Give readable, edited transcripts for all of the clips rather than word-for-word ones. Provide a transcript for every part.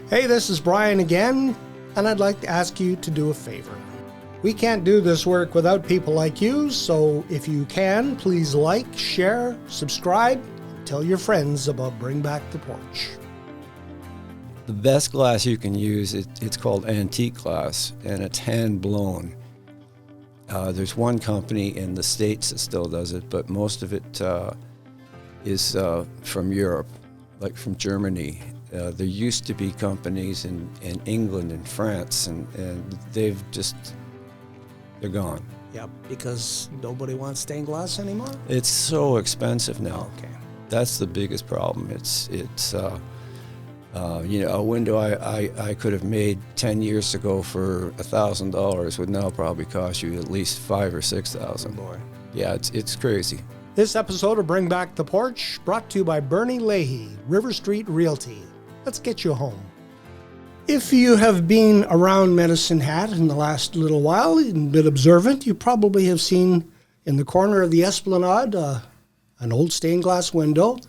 Hey, this is Brian again, and I'd like to ask you to do a favor. We can't do this work without people like you, so if you can, please like, share, subscribe, tell your friends about Bring Back the Porch. The best glass you can use, it's called antique glass, and it's hand blown. There's one company in the States that still does it, but most of it is from Europe, like from Germany. There used to be companies in England and France, and they're gone. Yeah, because nobody wants stained glass anymore? It's so expensive now. Okay. That's the biggest problem. It's a window I could have made 10 years ago for $1,000 would now probably cost you at least $5,000 or $6,000. Boy. Yeah, it's crazy. This episode of Bring Back the Porch brought to you by Bernie Leahy, River Street Realty. Let's get you home. If you have been around Medicine Hat in the last little while and been observant, you probably have seen in the corner of the Esplanade an old stained glass window.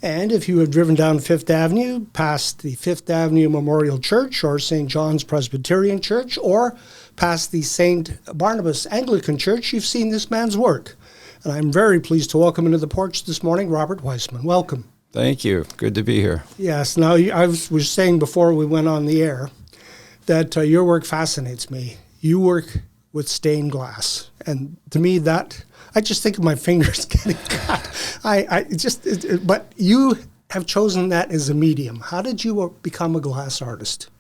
And if you have driven down Fifth Avenue, past the Fifth Avenue Memorial Church or St. John's Presbyterian Church, or past the St. Barnabas Anglican Church, you've seen this man's work. And I'm very pleased to welcome into the porch this morning, Robert Weissmann. Welcome. Thank you. Good to be here. Yes. Now, I was saying before we went on the air that your work fascinates me. You work with stained glass. And to me, that... I just think of my fingers getting cut. But you have chosen that as a medium. How did you become a glass artist?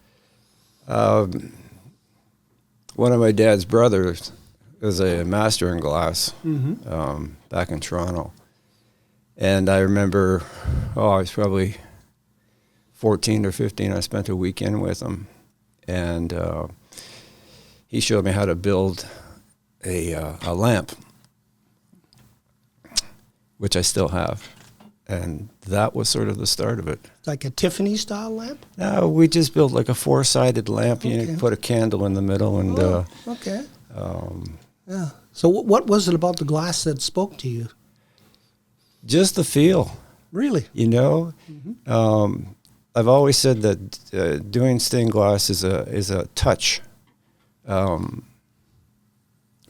One of my dad's brothers was a master in glass back in Toronto. And I remember, I was probably 14 or 15. I spent a weekend with him. And he showed me how to build a lamp, which I still have. And that was sort of the start of it. Like a Tiffany-style lamp? No, we just built like a four-sided lamp. Okay. You put a candle in the middle. And okay. Yeah. So what was it about the glass that spoke to you? Just the feel. Really? You know? Mm-hmm. I've always said that doing stained glass is a touch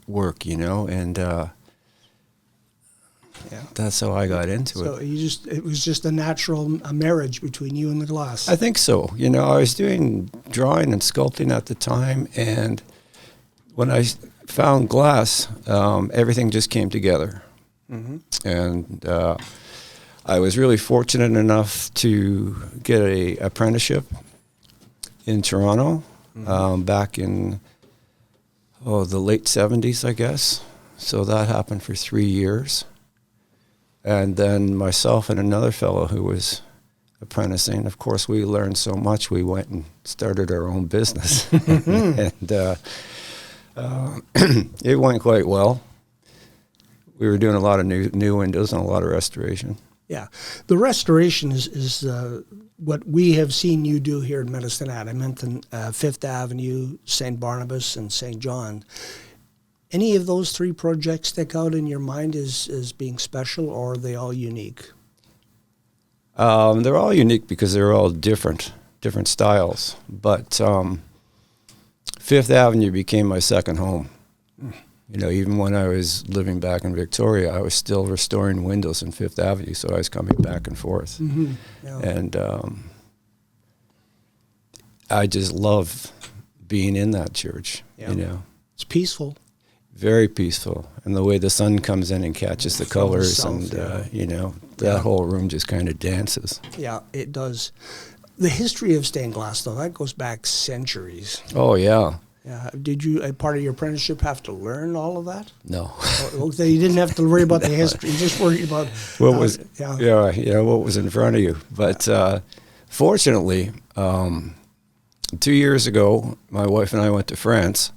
work, you know? And... yeah. That's how I got into it. So it was just a natural marriage between you and the glass. I think so. You know, I was doing drawing and sculpting at the time, and when I found glass, everything just came together. Mm-hmm. And I was really fortunate enough to get an apprenticeship in Toronto back in the late 70s, I guess. So that happened for 3 years. And then myself and another fellow who was apprenticing, of course, we learned so much, we went and started our own business. And it went quite well. We were doing a lot of new windows and a lot of restoration. Yeah. The restoration is what we have seen you do here in Medicine Hat. I meant in Fifth Avenue, St. Barnabas, and St. John. Any of those three projects stick out in your mind as being special, or are they all unique? They're all unique because they're all different styles. But Fifth Avenue became my second home. You know, even when I was living back in Victoria, I was still restoring windows in Fifth Avenue, so I was coming back and forth. Mm-hmm. Yeah. And I just love being in that church, you know. It's peaceful. Very peaceful, and the way the sun comes in and catches the colors, south, and you know, that whole room just kind of dances. Yeah, it does. The history of stained glass, though, that goes back centuries. Oh yeah. Yeah. Did you, a part of your apprenticeship, have to learn all of that? No. So you didn't have to worry about the history. You just worried about what was what was in front of you. But fortunately, 2 years ago, my wife and I went to France.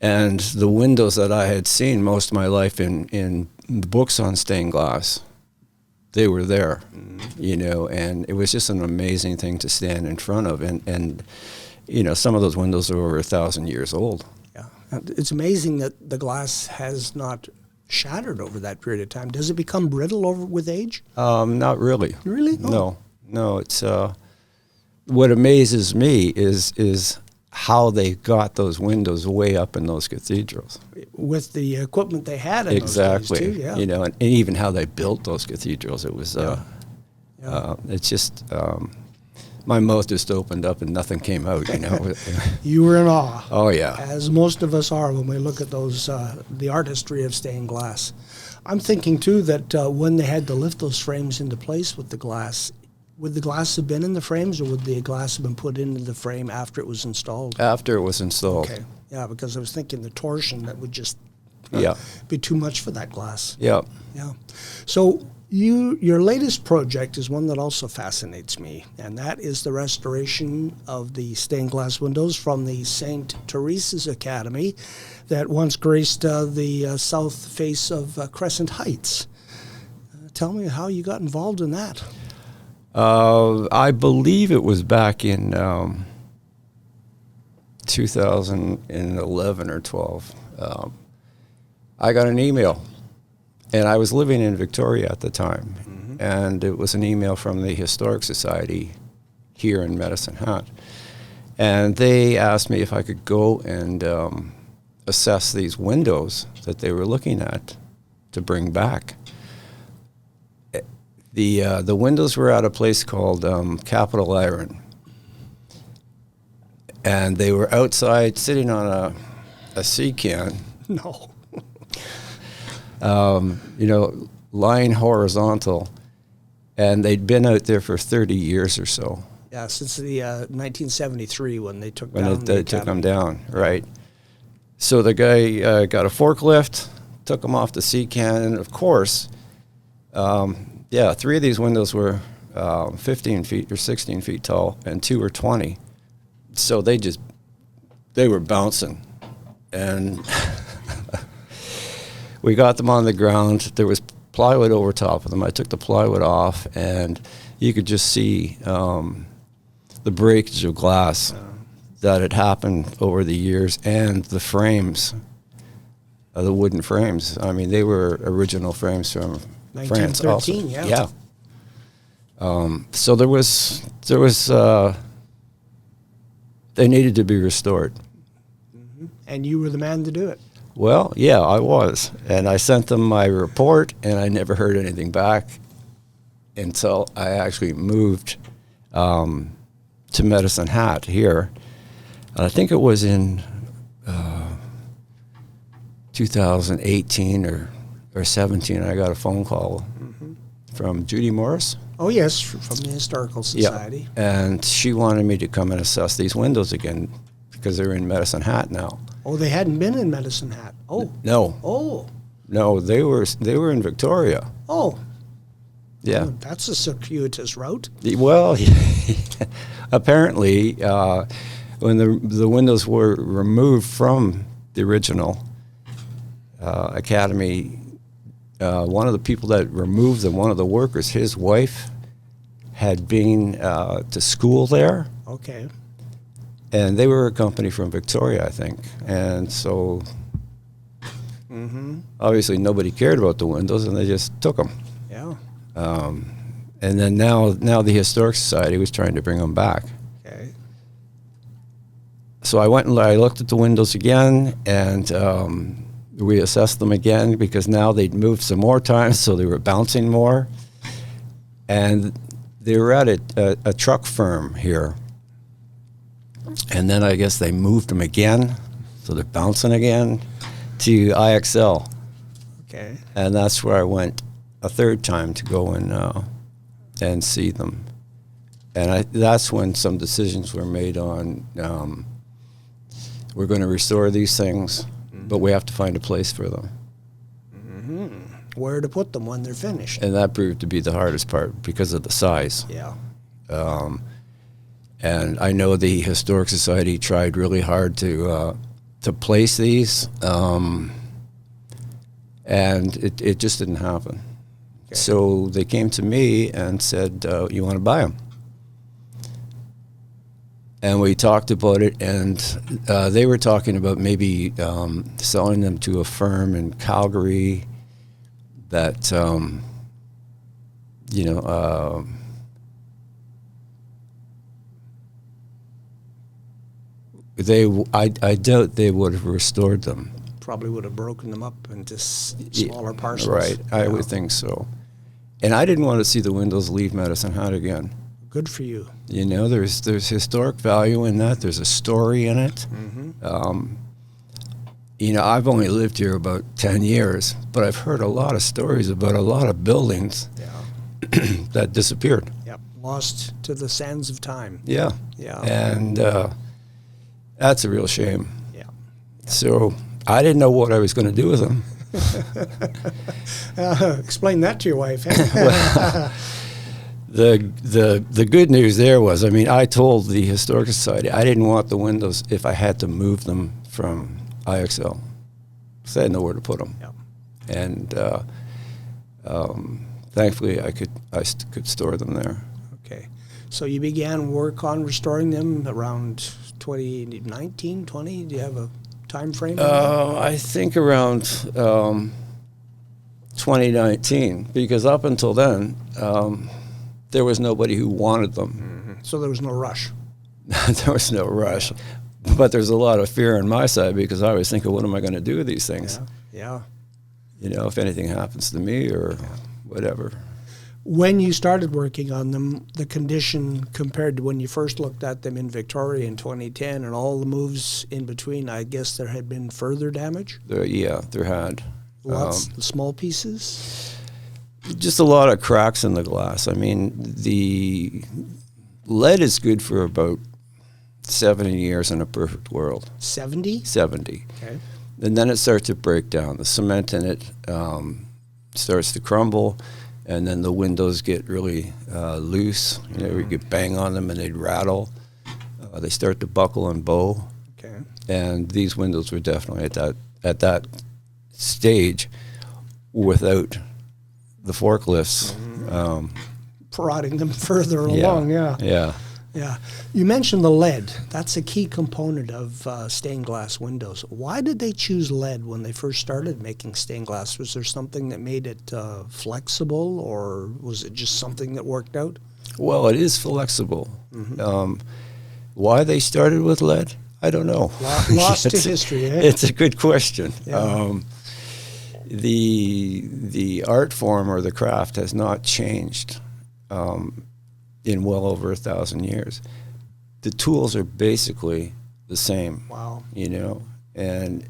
And the windows that I had seen most of my life in books on stained glass, they were there, you know, and it was just an amazing thing to stand in front of. And you know, some of those windows are over 1,000 years old. Yeah. It's amazing that the glass has not shattered over that period of time. Does it become brittle with age? Not really. Really? Oh. No, it's what amazes me is how they got those windows way up in those cathedrals. With the equipment they had in Exactly. those days, too, yeah. You know, and even how they built those cathedrals. It was, it's just, my mouth just opened up and nothing came out, you know. You were in awe. Oh, yeah. As most of us are when we look at those, the artistry of stained glass. I'm thinking, too, that when they had to lift those frames into place with the glass, would the glass have been in the frames, or would the glass have been put into the frame after it was installed? After it was installed. Okay. Yeah, because I was thinking the torsion, that would just Yeah. be too much for that glass. Yeah. Yeah. So your latest project is one that also fascinates me, and that is the restoration of the stained glass windows from the St. Teresa's Academy that once graced the south face of Crescent Heights. Tell me how you got involved in that. I believe it was back in 2011 or 12. I got an email. And I was living in Victoria at the time, and it was an email from the Historic Society here in Medicine Hat. And they asked me if I could go and assess these windows that they were looking at to bring back. The windows were at a place called Capital Iron, and they were outside sitting on a sea can. No. You know, lying horizontal, and they'd been out there for 30 years or so. Yeah, since the 1973 when they took When down they took them down, right. So the guy got a forklift, took them off the sea can, and of course, 3 of these windows were 15 feet or 16 feet tall, and 2 were 20. So they were bouncing, and we got them on the ground. There was plywood over top of them. I took the plywood off, and you could just see the breakage of glass that had happened over the years, and the frames, the wooden frames. I mean, they were original frames from France also. 1913, yeah. Yeah. So there was they needed to be restored. And you were the man to do it. Well, yeah, I was. And I sent them my report, and I never heard anything back until I actually moved to Medicine Hat here. And I think it was in 2018 or 17, I got a phone call from Judy Morris. Oh, yes, from the Historical Society. Yeah. And she wanted me to come and assess these windows again because they're in Medicine Hat now. Oh, they hadn't been in Medicine Hat. Oh. No. Oh. No, they were in Victoria. Oh. Yeah. Oh, that's a circuitous route. Well, apparently, when the windows were removed from the original academy, one of the people that removed them, one of the workers, his wife had been to school there. Okay. And they were a company from Victoria, I think. And so obviously nobody cared about the windows, and they just took them. Yeah. And then now the Historic Society was trying to bring them back. Okay. So I went and I looked at the windows again, and we assessed them again because now they'd moved some more times, so they were bouncing more. And they were at a truck firm here. And then I guess they moved them again, so they're bouncing again to IXL. Okay. And that's where I went a third time to go and see them. And that's when some decisions were made on we're going to restore these things, but we have to find a place for them. Where to put them when they're finished. And that proved to be the hardest part because of the size. Yeah. And I know the Historic Society tried really hard to place these, and it just didn't happen. Okay. So they came to me and said, you want to buy them? And we talked about it, and they were talking about maybe selling them to a firm in Calgary that, I doubt they would have restored them. Probably would have broken them up into smaller parcels. Right, I would think so. And I didn't want to see the windows leave Medicine Hat again. Good for you. You know, there's historic value in that. There's a story in it. You know, I've only lived here about 10 years, but I've heard a lot of stories about a lot of buildings that disappeared. Yep, lost to the sands of time. Yeah. And that's a real shame. Yeah. So I didn't know what I was going to do with them. Explain that to your wife. Well, the good news there was, I mean, I told the Historic Society I didn't want the windows if I had to move them from IXL, because I had nowhere to put them. Yep. And thankfully, I could store them there. Okay, so you began work on restoring them around 2019, 20? Do you have a time frame? I think around 2019, because up until then, there was nobody who wanted them. So there was no rush. There was no rush. But there's a lot of fear on my side, because I was thinking, what am I going to do with these things? Yeah. You know, if anything happens to me or whatever. When you started working on them, the condition compared to when you first looked at them in Victoria in 2010 and all the moves in between, I guess there had been further damage? There had. Lots of small pieces? Just a lot of cracks in the glass. I mean, the lead is good for about 70 years in a perfect world. 70? 70. Okay. And then it starts to break down. The cement in it starts to crumble, and then the windows get really loose. You know, you could bang on them and they'd rattle. They start to buckle and bow. Okay. And these windows were definitely at that stage without the forklifts. Prodding them further along, Yeah. Yeah. You mentioned the lead. That's a key component of stained glass windows. Why did they choose lead when they first started making stained glass? Was there something that made it flexible, or was it just something that worked out? Well, it is flexible. Why they started with lead, I don't know. Lost to history, eh? It's a good question. Yeah. The art form or the craft has not changed in well over 1,000 years. The tools are basically the same. Wow. You know, and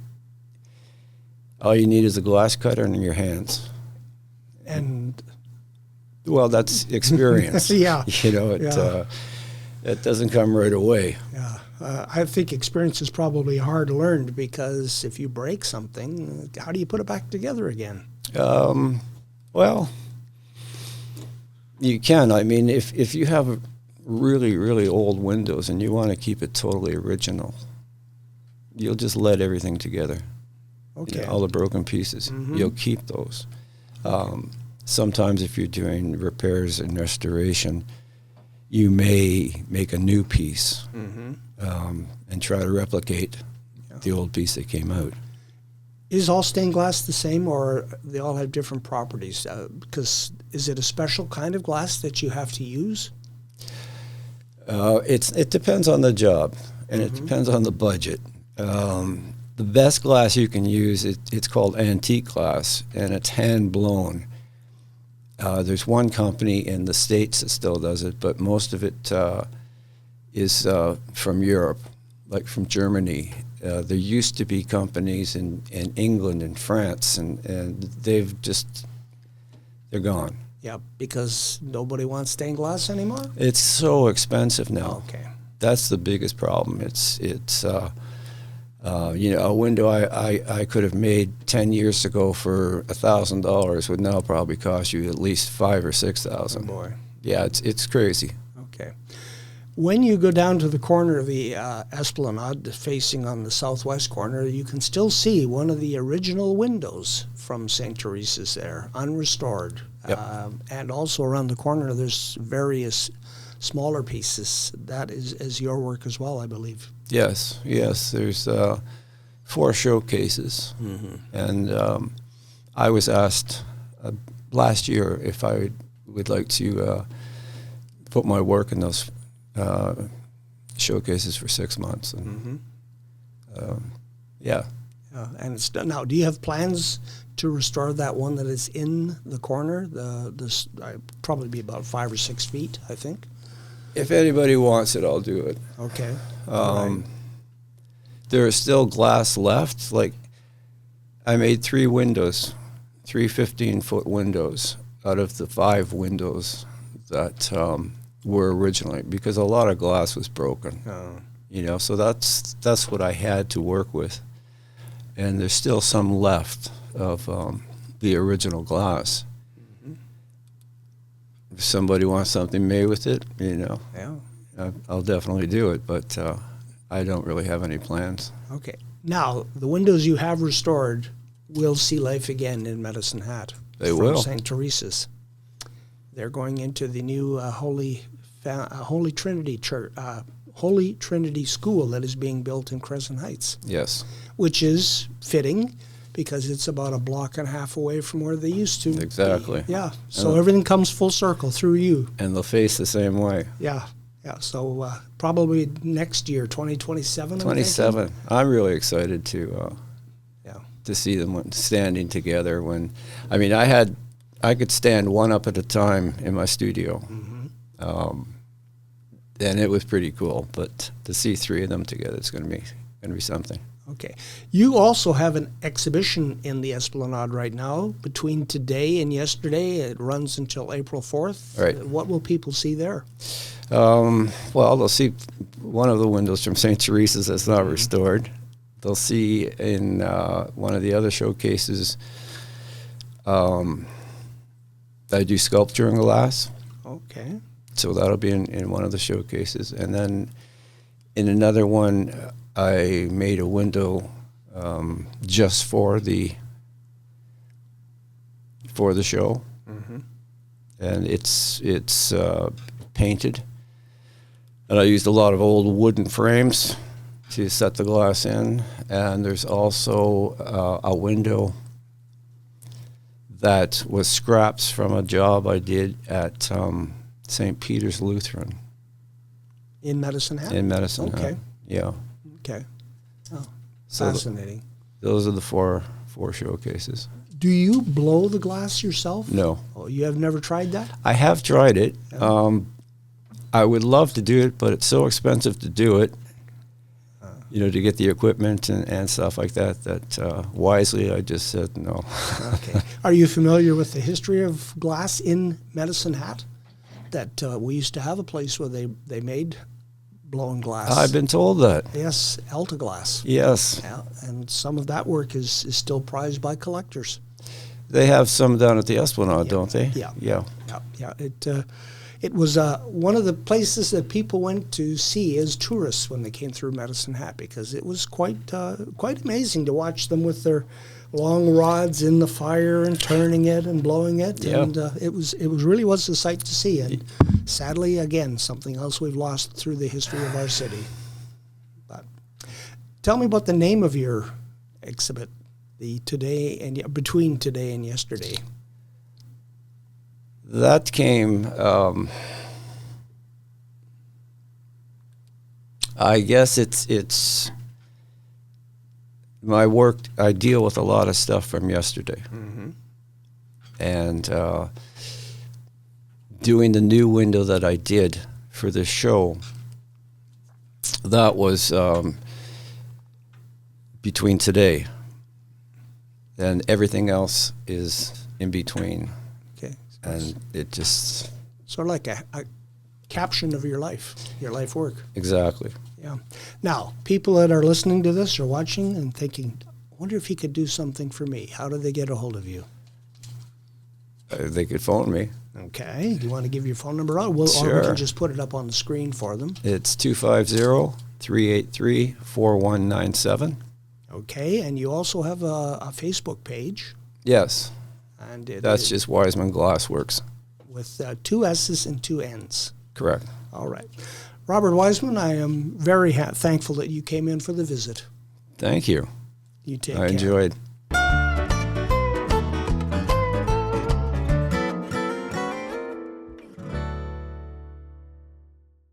all you need is a glass cutter in your hands. And well, that's experience. Yeah. You know, it doesn't come right away. Yeah. I think experience is probably hard learned, because if you break something, how do you put it back together again? Well, you can. I mean, if you have really, really old windows and you want to keep it totally original, you'll just lead everything together. Okay. You know, all the broken pieces. You'll keep those. Sometimes if you're doing repairs and restoration, you may make a new piece and try to replicate the old piece that came out. Is all stained glass the same, or they all have different properties? Because is it a special kind of glass that you have to use? It depends on the job, and it depends on the budget. The best glass you can use, it's called antique glass, and it's hand blown. There's one company in the States that still does it, but most of it is from Europe, like from Germany. There used to be companies in England and France, and they're gone. Yeah, because nobody wants stained glass anymore? It's so expensive now. Okay. That's the biggest problem. It's you know, a window I could have made 10 years ago for $1,000 would now probably cost you at least $5,000 or $6,000. Oh boy. Yeah, it's crazy. Okay. When you go down to the corner of the Esplanade, facing on the southwest corner, you can still see one of the original windows from St. Teresa's there, unrestored. Yep. And also around the corner, there's various smaller pieces. That is your work as well, I believe. Yes. There's 4 showcases, and I was asked last year if I would like to put my work in those showcases for 6 months. And, yeah. And it's done now. Do you have plans to restore that one that is in the corner? Probably be about 5 or 6 feet, I think. If anybody wants it, I'll do it. Okay. Right. There is still glass left. Like, I made 3 windows, 3 15-foot windows out of the 5 windows that were originally, because a lot of glass was broken. Oh. You know, so that's what I had to work with. And there's still some left of the original glass. If somebody wants something made with it, you know, I'll definitely do it, but I don't really have any plans. Okay. Now, the windows you have restored will see life again in Medicine Hat. They from will. St. Teresa's. They're going into the new Holy Trinity Church, Holy Trinity School that is being built in Crescent Heights. Yes. Which is fitting because it's about a block and a half away from where they used to. Exactly. Be. Yeah. So everything comes full circle through you. And they'll face the same way. Yeah. Yeah. So probably next year, 2027. 27. I'm really excited to see them standing together. I could stand one up at a time in my studio. And it was pretty cool, but to see 3 of them together, it's going to be something. Okay. You also have an exhibition in the Esplanade right now between today and yesterday. It runs until April 4th. Right. What will people see there? Well, they'll see one of the windows from St. Teresa's that's not restored. They'll see in one of the other showcases, I do sculpture in glass. Okay. So that'll be in one of the showcases. And then in another one, I made a window just for the show. And it's painted. And I used a lot of old wooden frames to set the glass in. And there's also a window that was scraps from a job I did at St. Peter's Lutheran. In Medicine Hat? In Medicine Hat. Okay. Yeah. Okay. Oh, So fascinating. Those are the four showcases. Do you blow the glass yourself? No. Oh, you have never tried that? I have tried it. I would love to do it, but it's so expensive to do it, to get the equipment and stuff like that, wisely I just said no. Okay. Are you familiar with the history of glass in Medicine Hat? That we used to have a place where they made blown glass. I've been told that. Yes, Alta Glass. Yes. Yeah, and some of that work is still prized by collectors. They have some down at the Esplanade, don't they? Yeah. Yeah. Yeah. It was one of the places that people went to see as tourists when they came through Medicine Hat, because it was quite amazing to watch them with their long rods in the fire and turning it and blowing it. Yeah. And it really was a sight to see. And sadly, again, something else we've lost through the history of our city. But tell me about the name of your exhibit, between today and yesterday. That came, I guess it's my work. I deal with a lot of stuff from yesterday. And doing the new window that I did for this show, that was between today, and everything else is in between. Okay. And it just... Sort of like a caption of your life work. Exactly. Yeah. Now, people that are listening to this or watching and thinking, I wonder if he could do something for me. How do they get a hold of you? They could phone me. Okay. Do you want to give your phone number out? Sure. Or we can just put it up on the screen for them. It's 250-383-4197. Okay. And you also have a Facebook page. Yes. And That's just Weissmann Glassworks. With 2 S's and 2 N's. Correct. All right. Robert Weissmann, I am very thankful that you came in for the visit. Thank you. You take care. I enjoyed.